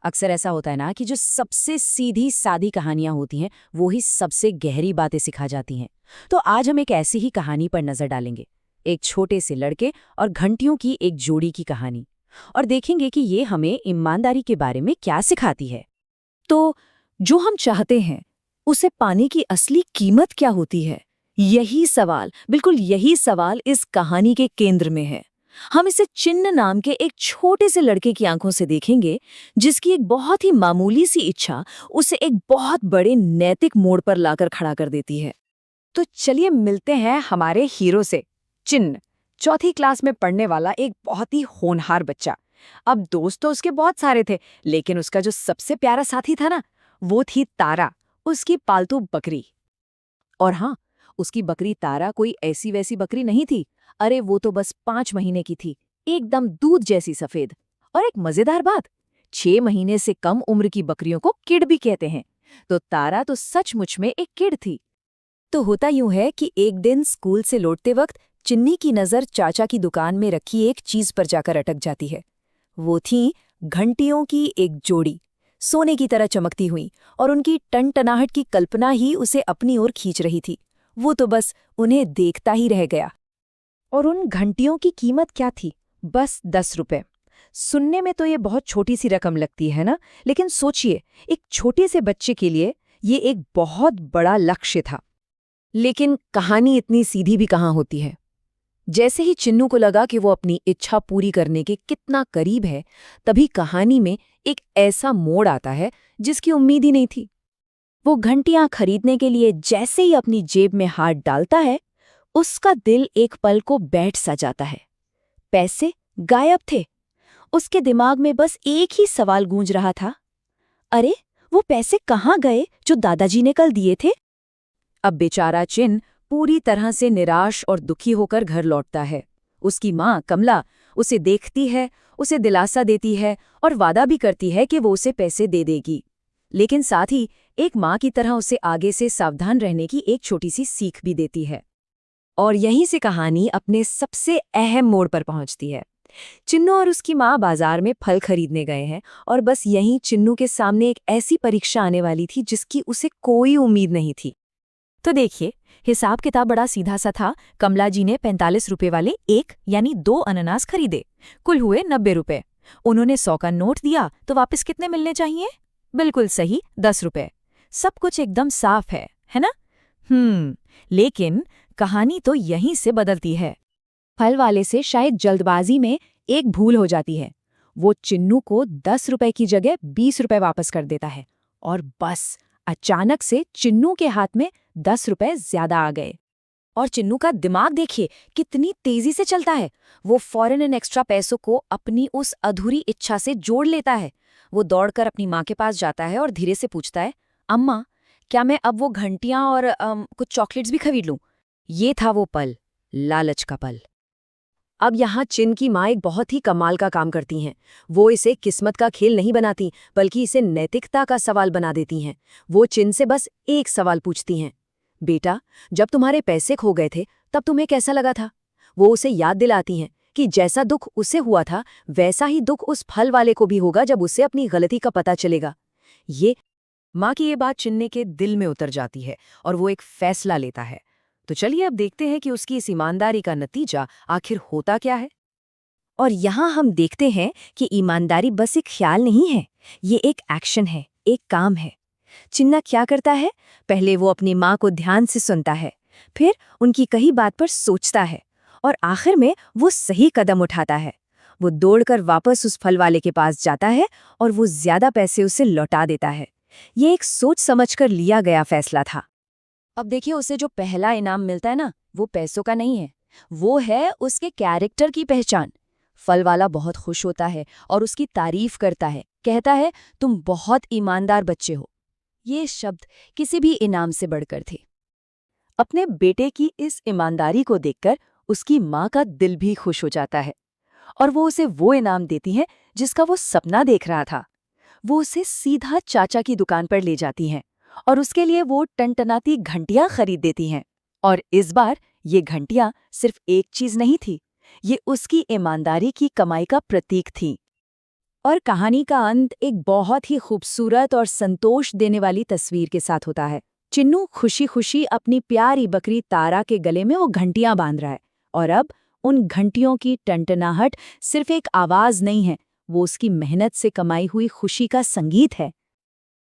अक्सर ऐसा होता है ना कि जो सबसे सीधी सादी कहानियां होती हैं वो ही सबसे गहरी बातें सिखा जाती हैं। तो आज हम एक ऐसी ही कहानी पर नजर डालेंगे, एक छोटे से लड़के और घंटियों की एक जोड़ी की कहानी, और देखेंगे कि ये हमें ईमानदारी के बारे में क्या सिखाती है। तो जो हम चाहते हैं उसे पाने की असली कीमत क्या होती है? यही सवाल, बिल्कुल यही सवाल इस कहानी के केंद्र में है। हम इसे चिन्न नाम के एक छोटे से लड़के की आंखों से देखेंगे, जिसकी एक बहुत ही मामूली सी इच्छा उसे एक बहुत बड़े नैतिक मोड़ पर लाकर खड़ा कर देती है। तो चलिए मिलते हैं हमारे हीरो से। चिन्न, चौथी क्लास में पढ़ने वाला एक बहुत ही होनहार बच्चा। अब दोस्त तो उसके बहुत सारे थे, लेकिन उसका जो सबसे प्यारा साथी था ना, वो थी तारा, उसकी पालतू बकरी। और हाँ, उसकी बकरी तारा कोई ऐसी वैसी बकरी नहीं थी। अरे वो तो बस 5 महीने की थी, एकदम दूध जैसी सफेद। और एक मजेदार बात, 6 महीने से कम उम्र की बकरियों को किड भी कहते हैं। तो तारा तो सचमुच में एक किड थी। तो होता यूं है कि एक दिन स्कूल से लौटते वक्त चिन्नी की नज़र चाचा की दुकान में रखी एक चीज पर जाकर अटक जाती है। वो थी घंटियों की एक जोड़ी, सोने की तरह चमकती हुई, और उनकी टनटनाहट की कल्पना ही उसे अपनी ओर खींच रही थी। वो तो बस उन्हें देखता ही रह गया। और उन घंटियों की कीमत क्या थी? बस 10 रुपए। सुनने में तो ये बहुत छोटी सी रकम लगती है ना, लेकिन सोचिए, एक छोटे से बच्चे के लिए ये एक बहुत बड़ा लक्ष्य था। लेकिन कहानी इतनी सीधी भी कहाँ होती है। जैसे ही चिन्नू को लगा कि वो अपनी इच्छा पूरी करने के कितना करीब है, तभी कहानी में एक ऐसा मोड़ आता है जिसकी उम्मीद ही नहीं थी। वो घंटियां खरीदने के लिए जैसे ही अपनी जेब में हाथ डालता है, उसका दिल एक पल को बैठ सा जाता है। पैसे गायब थे। उसके दिमाग में बस एक ही सवाल गूंज रहा था, अरे वो पैसे कहाँ गए जो दादाजी ने कल दिए थे? अब बेचारा चिन्न पूरी तरह से निराश और दुखी होकर घर लौटता है। उसकी माँ कमला उसे देखती है, उसे दिलासा देती है और वादा भी करती है कि वो उसे पैसे दे देगी, लेकिन साथ ही एक माँ की तरह उसे आगे से सावधान रहने की एक छोटी सी सीख भी देती है। और यहीं से कहानी अपने सबसे अहम मोड़ पर पहुंचती है। चिन्नू और उसकी माँ बाजार में फल खरीदने गए हैं, और बस यहीं चिन्नू के सामने एक ऐसी परीक्षा आने वाली थी जिसकी उसे कोई उम्मीद नहीं थी। तो देखिए, हिसाब किताब बड़ा सीधा सा था। कमला जी ने 45 रुपए वाले एक यानी 2 अनानास खरीदे, कुल हुए 90 रुपए। उन्होंने 100 का नोट दिया तो वापस कितने मिलने चाहिए? बिल्कुल सही, 10 रुपए। सब कुछ एकदम साफ है ना? लेकिन कहानी तो यहीं से बदलती है। फल वाले से शायद जल्दबाजी में एक भूल हो जाती है। वो चिन्नू को 10 रुपए की जगह 20 रुपए वापस कर देता है, और बस अचानक से चिन्नू के हाथ में 10 रुपए ज्यादा आ गए। और चिन्नू का दिमाग देखिए कितनी तेजी से चलता है। वो फौरन इन एक्स्ट्रा पैसों को अपनी उस अधूरी इच्छा से जोड़ लेता है। वो दौड़कर अपनी माँ के पास जाता है और धीरे से पूछता है, अम्मा, क्या मैं अब वो घंटियां और कुछ चॉकलेट्स भी खरीद लूं? ये था वो पल, लालच का पल। अब यहाँ चिन्न की माँ एक बहुत ही कमाल का काम करती हैं। वो इसे किस्मत का खेल नहीं बनाती, बल्कि इसे नैतिकता का सवाल बना देती हैं। वो चिन्न से बस एक सवाल पूछती हैं, बेटा, जब तुम्हारे पैसे खो गए थे तब तुम्हें कैसा लगा था? वो उसे याद दिलाती हैं कि जैसा दुख उसे हुआ था, वैसा ही दुख उस फल वाले को भी होगा जब उसे अपनी गलती का पता चलेगा। ये माँ की ये बात चिन्ने के दिल में उतर जाती है, और वो एक फैसला लेता है। तो चलिए अब देखते हैं कि उसकी इस ईमानदारी का नतीजा आखिर होता क्या है। और यहाँ हम देखते हैं कि ईमानदारी बस एक ख्याल नहीं है, ये एक एक्शन है, एक काम है। चिन्ना क्या करता है? पहले वो अपनी माँ को ध्यान से सुनता है, फिर उनकी कही बात पर सोचता है, और आखिर में वो सही कदम उठाता है। वो दौड़कर वापस उस फल वाले के पास जाता है और वो ज्यादा पैसे उसे लौटा देता है। ये एक सोच समझकर लिया गया फैसला था। अब देखिए, उसे जो पहला इनाम मिलता है ना, वो पैसों का नहीं है, वो है उसके कैरेक्टर की पहचान। फल वाला बहुत खुश होता है और उसकी तारीफ करता है, कहता है, तुम बहुत ईमानदार बच्चे हो। ये शब्द किसी भी इनाम से बढ़कर थे। अपने बेटे की इस ईमानदारी को देखकर उसकी माँ का दिल भी खुश हो जाता है, और वो उसे वो इनाम देती हैं जिसका वो सपना देख रहा था। वो उसे सीधा चाचा की दुकान पर ले जाती हैं, और उसके लिए वो टनटनाती घंटियां खरीद देती हैं। और इस बार ये घंटियां सिर्फ एक चीज नहीं थी, ये उसकी ईमानदारी की कमाई का प्रतीक थी। और कहानी का अंत एक बहुत ही खूबसूरत और संतोष देने वाली तस्वीर के साथ होता है। चिन्नू खुशी खुशी अपनी प्यारी बकरी तारा के गले में वो घंटियां बांध रहा है, और अब उन घंटियों की टनटनाहट सिर्फ एक आवाज नहीं है, वो उसकी मेहनत से कमाई हुई खुशी का संगीत है।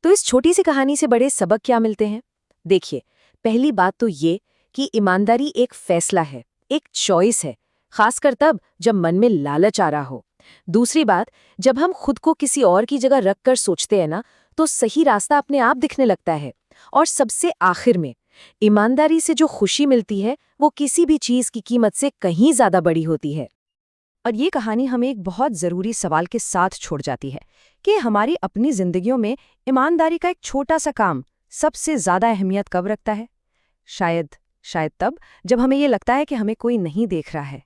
तो इस छोटी सी कहानी से बड़े सबक क्या मिलते हैं? देखिए, पहली बात तो ये कि ईमानदारी एक फैसला है, एक चॉइस है, खासकर तब जब मन में लालच आ रहा हो। दूसरी बात, जब हम खुद को किसी और की जगह रख कर सोचते हैं ना, तो सही रास्ता अपने आप दिखने लगता है। और सबसे आखिर में, ईमानदारी से जो खुशी मिलती है वो किसी भी चीज की कीमत से कहीं ज्यादा बड़ी होती है। और ये कहानी हमें एक बहुत ज़रूरी सवाल के साथ छोड़ जाती है कि हमारी अपनी जिंदगियों में ईमानदारी का एक छोटा सा काम सबसे ज़्यादा अहमियत कब रखता है? शायद तब जब हमें ये लगता है कि हमें कोई नहीं देख रहा है।